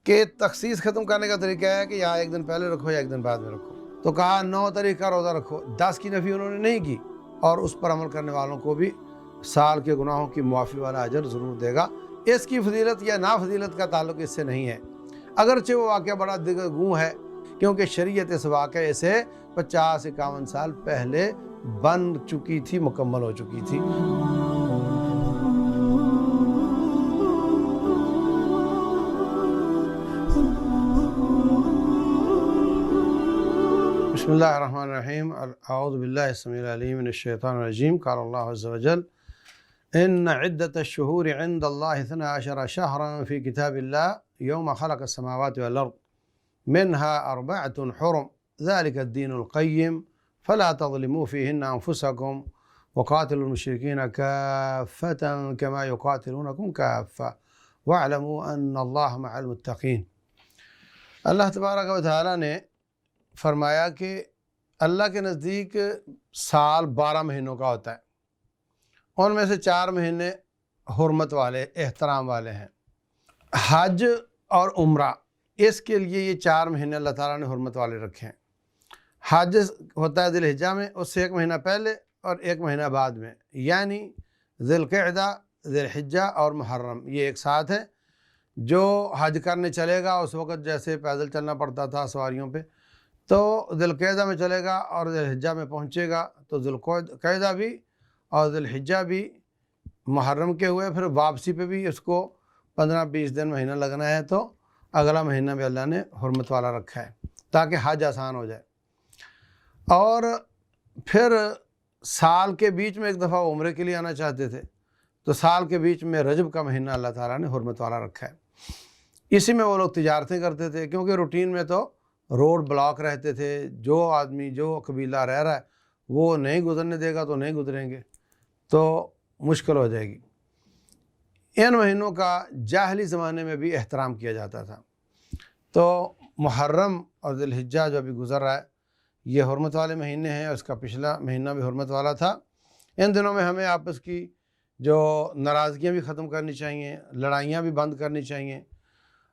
کہ تخصیص ختم کرنے کا طریقہ ہے کہ یا ایک دن پہلے رکھو یا ایک دن بعد میں رکھو، تو کہا 9 تاریخ کا روزہ رکھو، 10 کی نفی انہوں نے نہیں کی، اور اس پر عمل کرنے والوں کو بھی سال کے گناہوں کی معافی والا اجر ضرور دے گا۔ اس کی فضیلت یا نافضیلت کا تعلق اس سے نہیں ہے، اگرچہ وہ واقعہ بڑا دگرگوں ہے، کیونکہ شریعت اس واقعے سے 50-51 سال پہلے بن چکی تھی، مکمل ہو چکی تھی۔ بسم اللہ الرحمن الرحیم، اعوذ باللہ السمیع العلیم من الشیطان الرجیم۔ قال اللہ عز وجل ان عدۃ الشہور عند اللہ 12 شہرا فی کتاب اللہ یوم خلق السماوات والارض منها 4 حرم ذلك الدین القیم فلا تظلموا فیہن انفسکم وقاتلوا المشرکین کافۃ کما یقاتلونکم کافۃ واعلموا ان اللہ مع المتقین۔ اللہ تبارک و تعالیٰ نے فرمایا کہ اللہ کے نزدیک سال 12 مہینوں کا ہوتا ہے، ان میں سے 4 مہینے حرمت والے، احترام والے ہیں۔ حج اور عمرہ، اس کے لیے یہ 4 مہینے اللہ تعالیٰ نے حرمت والے رکھے ہیں۔ حج ہوتا ہے ذی الحجہ میں، اس سے 1 مہینہ پہلے اور 1 مہینہ بعد میں، یعنی ذی القعدہ، ذی الحجہ اور محرم، یہ ایک ساتھ ہے۔ جو حج کرنے چلے گا اس وقت جیسے پیدل چلنا پڑتا تھا سواریوں پہ، تو ذی القعدہ میں چلے گا اور ذی الحجہ میں پہنچے گا، تو ذی القعدہ بھی اور ذی الحجہ بھی محرم کے ہوئے، پھر واپسی پہ بھی اس کو 15-20 دن مہینہ لگنا ہے، تو اگلا مہینہ بھی اللہ نے حرمت والا رکھا ہے تاکہ حج آسان ہو جائے۔ اور پھر سال کے بیچ میں ایک دفعہ وہ عمرے کے لیے آنا چاہتے تھے، تو سال کے بیچ میں رجب کا مہینہ اللہ تعالیٰ نے حرمت والا رکھا ہے۔ اسی میں وہ لوگ تجارتیں کرتے تھے، کیونکہ روٹین میں تو روڈ بلاک رہتے تھے، جو آدمی جو قبیلہ رہ رہا ہے وہ نہیں گزرنے دے گا تو نہیں گزریں گے، تو مشکل ہو جائے گی۔ ان مہینوں کا جاہلی زمانے میں بھی احترام کیا جاتا تھا، تو محرم اور ذی الحجہ جو ابھی گزر رہا ہے یہ حرمت والے مہینے ہیں، اور اس کا پچھلا مہینہ بھی حرمت والا تھا۔ ان دنوں میں ہمیں آپس کی جو ناراضگیاں بھی ختم کرنی چاہیے، لڑائیاں بھی بند کرنی چاہیے،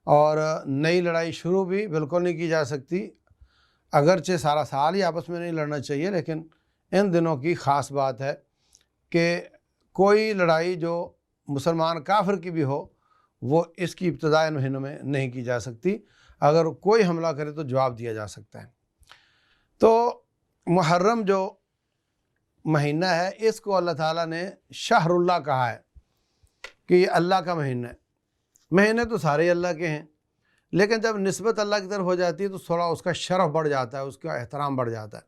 اور نئی لڑائی شروع بھی بالکل نہیں کی جا سکتی، اگرچہ سارا سال ہی آپس میں نہیں لڑنا چاہیے، لیکن ان دنوں کی خاص بات ہے کہ کوئی لڑائی جو مسلمان کافر کی بھی ہو وہ اس کی ابتدا ان مہینوں میں نہیں کی جا سکتی، اگر کوئی حملہ کرے تو جواب دیا جا سکتا ہے۔ تو محرم جو مہینہ ہے اس کو اللہ تعالیٰ نے شہر اللہ کہا ہے کہ یہ اللہ کا مہینہ ہے۔ مہینے تو سارے اللہ کے ہیں، لیکن جب نسبت اللہ کی طرف ہو جاتی ہے تو تھوڑا اس کا شرف بڑھ جاتا ہے، اس کا احترام بڑھ جاتا ہے۔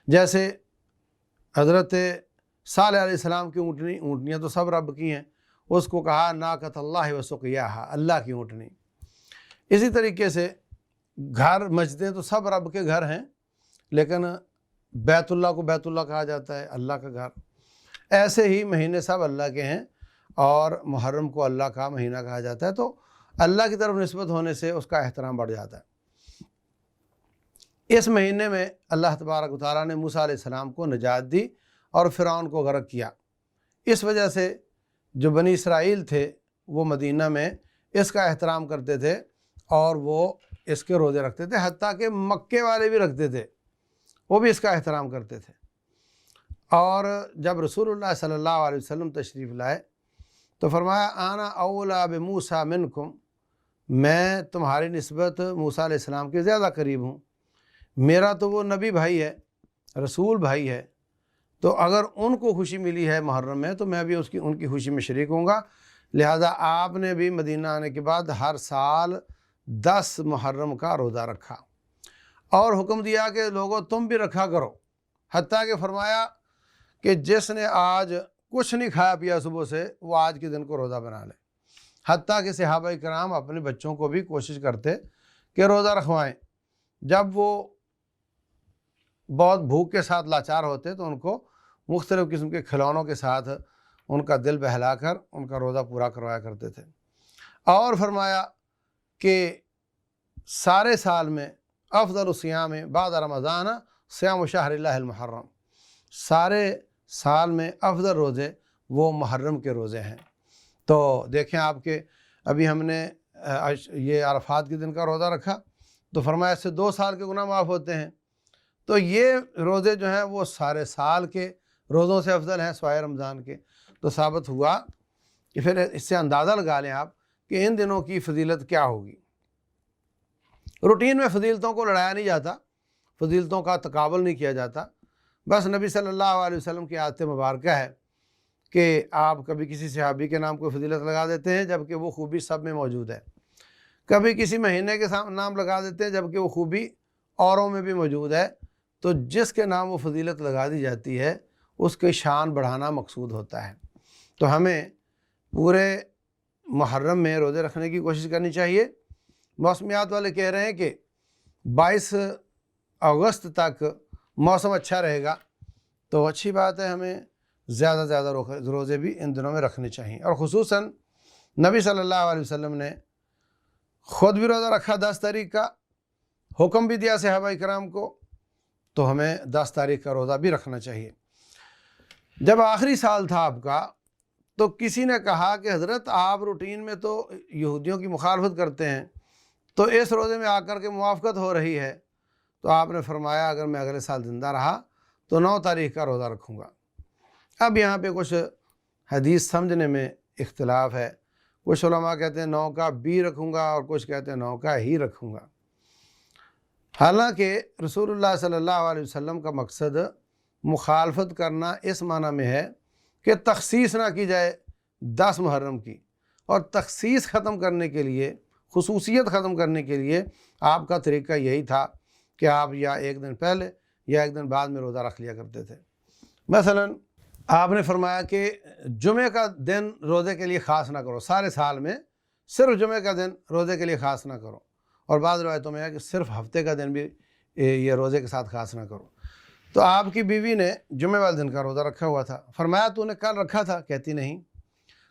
جیسے حضرت صالح علیہ السلام کی اونٹنیاں تو سب رب کی ہیں، اس کو کہا ناقۃ اللہ و سقیاہا، اللہ کی اونٹنی۔ اسی طریقے سے گھر، مسجدیں تو سب رب کے گھر ہیں، لیکن بیت اللہ کو بیت اللہ کہا جاتا ہے، اللہ کا گھر۔ ایسے ہی مہینے سب اللہ کے ہیں، اور محرم کو اللہ کا مہینہ کہا جاتا ہے، تو اللہ کی طرف نسبت ہونے سے اس کا احترام بڑھ جاتا ہے۔ اس مہینے میں اللہ تبارک و تعالیٰ نے موسیٰ علیہ السلام کو نجات دی اور فرعون کو غرق کیا۔ اس وجہ سے جو بنی اسرائیل تھے وہ مدینہ میں اس کا احترام کرتے تھے اور وہ اس کے روزے رکھتے تھے، حتیٰ کہ مکے والے بھی رکھتے تھے، وہ بھی اس کا احترام کرتے تھے۔ اور جب رسول اللہ صلی اللہ علیہ وسلم تشریف لائے تو فرمایا انا اولا بموسیٰ منکم، میں تمہاری نسبت موسیٰ علیہ السلام کے زیادہ قریب ہوں، میرا تو وہ نبی بھائی ہے، رسول بھائی ہے، تو اگر ان کو خوشی ملی ہے محرم میں تو میں بھی ان کی خوشی میں شریک ہوں گا۔ لہٰذا آپ نے بھی مدینہ آنے کے بعد ہر سال 10 محرم کا روزہ رکھا، اور حکم دیا کہ لوگوں تم بھی رکھا کرو، حتیٰ کہ فرمایا کہ جس نے آج کچھ نہیں کھایا پیا صبح سے وہ آج کے دن کو روزہ بنا لے۔ حتیٰ کہ صحابہ کرام اپنے بچوں کو بھی کوشش کرتے کہ روزہ رکھوائیں، جب وہ بہت بھوک کے ساتھ لاچار ہوتے تو ان کو مختلف قسم کے کھلونوں کے ساتھ ان کا دل بہلا کر ان کا روزہ پورا کروایا کرتے تھے۔ اور فرمایا کہ سارے سال میں افضل الصیام بعد رمضان صیام شہر اللہ المحرم، سارے سال میں افضل روزے وہ محرم کے روزے ہیں۔ تو دیکھیں آپ کے ابھی ہم نے یہ عرفات کے دن کا روزہ رکھا تو فرمایا اس سے 2 سال کے گناہ معاف ہوتے ہیں۔ تو یہ روزے جو ہیں وہ سارے سال کے روزوں سے افضل ہیں سوائے رمضان کے۔ تو ثابت ہوا کہ پھر اس سے اندازہ لگا لیں آپ کہ ان دنوں کی فضیلت کیا ہوگی۔ روٹین میں فضیلتوں کو لڑایا نہیں جاتا، فضیلتوں کا تقابل نہیں کیا جاتا، بس نبی صلی اللہ علیہ وسلم کی عادت مبارکہ ہے کہ آپ کبھی کسی صحابی کے نام کو فضیلت لگا دیتے ہیں جبکہ وہ خوبی سب میں موجود ہے، کبھی کسی مہینے کے نام لگا دیتے ہیں جبکہ وہ خوبی اوروں میں بھی موجود ہے۔ تو جس کے نام وہ فضیلت لگا دی جاتی ہے اس کی شان بڑھانا مقصود ہوتا ہے۔ تو ہمیں پورے محرم میں روزے رکھنے کی کوشش کرنی چاہیے۔ موسمیات والے کہہ رہے ہیں کہ 22 اگست تک موسم اچھا رہے گا، تو اچھی بات ہے، ہمیں زیادہ سے زیادہ روزے بھی ان دنوں میں رکھنے چاہیے۔ اور خصوصاً نبی صلی اللہ علیہ وسلم نے خود بھی روزہ رکھا 10 تاریخ کا، حکم بھی دیا صحابہ کرام کو، تو ہمیں 10 تاریخ کا روزہ بھی رکھنا چاہیے۔ جب آخری سال تھا آپ کا تو کسی نے کہا کہ حضرت آپ روٹین میں تو یہودیوں کی مخالفت کرتے ہیں، تو اس روزے میں آ کر کے موافقت ہو رہی ہے، تو آپ نے فرمایا اگر میں اگلے سال زندہ رہا تو 9 تاریخ کا روزہ رکھوں گا۔ اب یہاں پہ کچھ حدیث سمجھنے میں اختلاف ہے، کچھ علماء کہتے ہیں 9 کا بھی رکھوں گا اور کچھ کہتے ہیں 9 کا ہی رکھوں گا۔ حالانکہ رسول اللہ صلی اللہ علیہ وسلم کا مقصد مخالفت کرنا اس معنی میں ہے کہ تخصیص نہ کی جائے 10 محرم کی، اور تخصیص ختم کرنے کے لیے، خصوصیت ختم کرنے کے لیے آپ کا طریقہ یہی تھا کہ آپ یا ایک دن پہلے یا ایک دن بعد میں روزہ رکھ لیا کرتے تھے۔ مثلا آپ نے فرمایا کہ جمعہ کا دن روزے کے لیے خاص نہ کرو، سارے سال میں صرف جمعہ کا دن روزے کے لیے خاص نہ کرو، اور بعض روایتوں میں ہے کہ صرف ہفتے کا دن بھی یہ روزے کے ساتھ خاص نہ کرو۔ تو آپ کی بیوی نے جمعہ والے دن کا روزہ رکھا ہوا تھا، فرمایا تو نے کل رکھا تھا؟ کہتی نہیں۔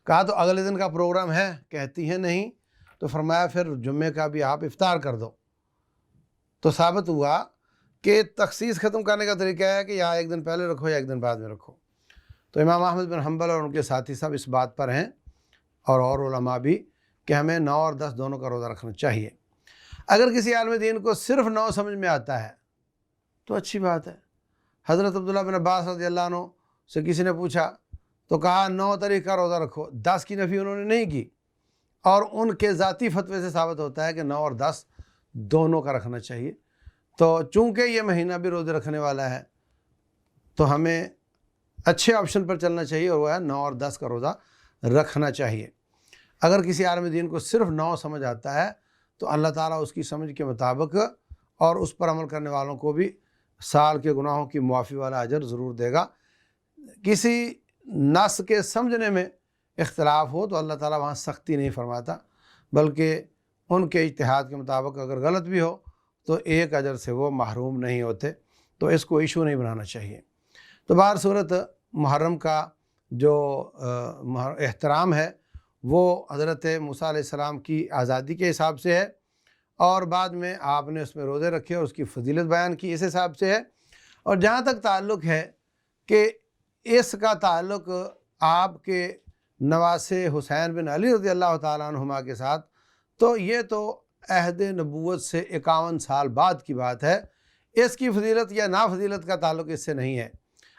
کہا تو اگلے دن کا پروگرام ہے؟ کہتی ہے نہیں۔ تو فرمایا پھر جمعے کا بھی آپ افطار کر دو۔ تو ثابت ہوا کہ تخصیص ختم کرنے کا طریقہ ہے کہ یا ایک دن پہلے رکھو یا ایک دن بعد میں رکھو۔ تو امام احمد بن حنبل اور ان کے ساتھی سب اس بات پر ہیں، اور علماء بھی، کہ ہمیں 9 اور 10 دونوں کا روزہ رکھنا چاہیے۔ اگر کسی عالم دین کو صرف 9 سمجھ میں آتا ہے تو اچھی بات ہے۔ حضرت عبداللہ بن عباس رضی اللہ عنہ سے کسی نے پوچھا تو کہا 9 تاریخ کا روزہ رکھو، 10 کی نفی انہوں نے نہیں کی، اور ان کے ذاتی فتوے سے ثابت ہوتا ہے کہ 9 اور 10 دونوں کا رکھنا چاہیے۔ تو چونکہ یہ مہینہ بھی روزے رکھنے والا ہے تو ہمیں اچھے آپشن پر چلنا چاہیے، اور وہ ہے 9 اور 10 کا روزہ رکھنا چاہیے۔ اگر کسی عالم دین کو صرف 9 سمجھ آتا ہے تو اللہ تعالیٰ اس کی سمجھ کے مطابق اور اس پر عمل کرنے والوں کو بھی سال کے گناہوں کی معافی والا اجر ضرور دے گا۔ کسی نص کے سمجھنے میں اختلاف ہو تو اللہ تعالیٰ وہاں سختی نہیں فرماتا، بلکہ ان کے اجتہاد کے مطابق اگر غلط بھی ہو تو ایک اجر سے وہ محروم نہیں ہوتے، تو اس کو ایشو نہیں بنانا چاہیے۔ تو بہر صورت محرم کا جو احترام ہے وہ حضرت موسیٰ علیہ السلام کی آزادی کے حساب سے ہے، اور بعد میں آپ نے اس میں روزے رکھے اور اس کی فضیلت بیان کی اس حساب سے ہے۔ اور جہاں تک تعلق ہے کہ اس کا تعلق آپ کے نواسے حسین بن علی رضی اللہ تعالیٰ عنہما کے ساتھ، تو یہ تو عہد نبوت سے 51 سال بعد کی بات ہے۔ اس کی فضیلت یا نافضیلت کا تعلق اس سے نہیں ہے،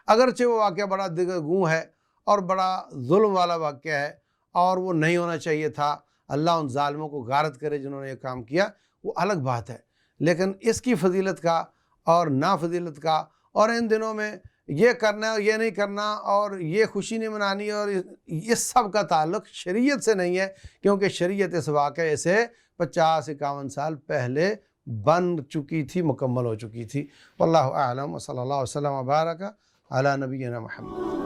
اگرچہ وہ واقعہ بڑا دگرگوں ہے اور بڑا ظلم والا واقعہ ہے، اور وہ نہیں ہونا چاہیے تھا، اللہ ان ظالموں کو غارت کرے جنہوں نے یہ کام کیا، وہ الگ بات ہے۔ لیکن اس کی فضیلت کا اور نافضیلت کا، اور ان دنوں میں یہ کرنا اور یہ نہیں کرنا اور یہ خوشی نہیں منانی، اور اس سب کا تعلق شریعت سے نہیں ہے، کیونکہ شریعت اس واقعے سے 50-51 سال پہلے بن چکی تھی، مکمل ہو چکی تھی۔ واللہ اعلم، وصلی اللہ وسلم وبارک علی نبینا محمد۔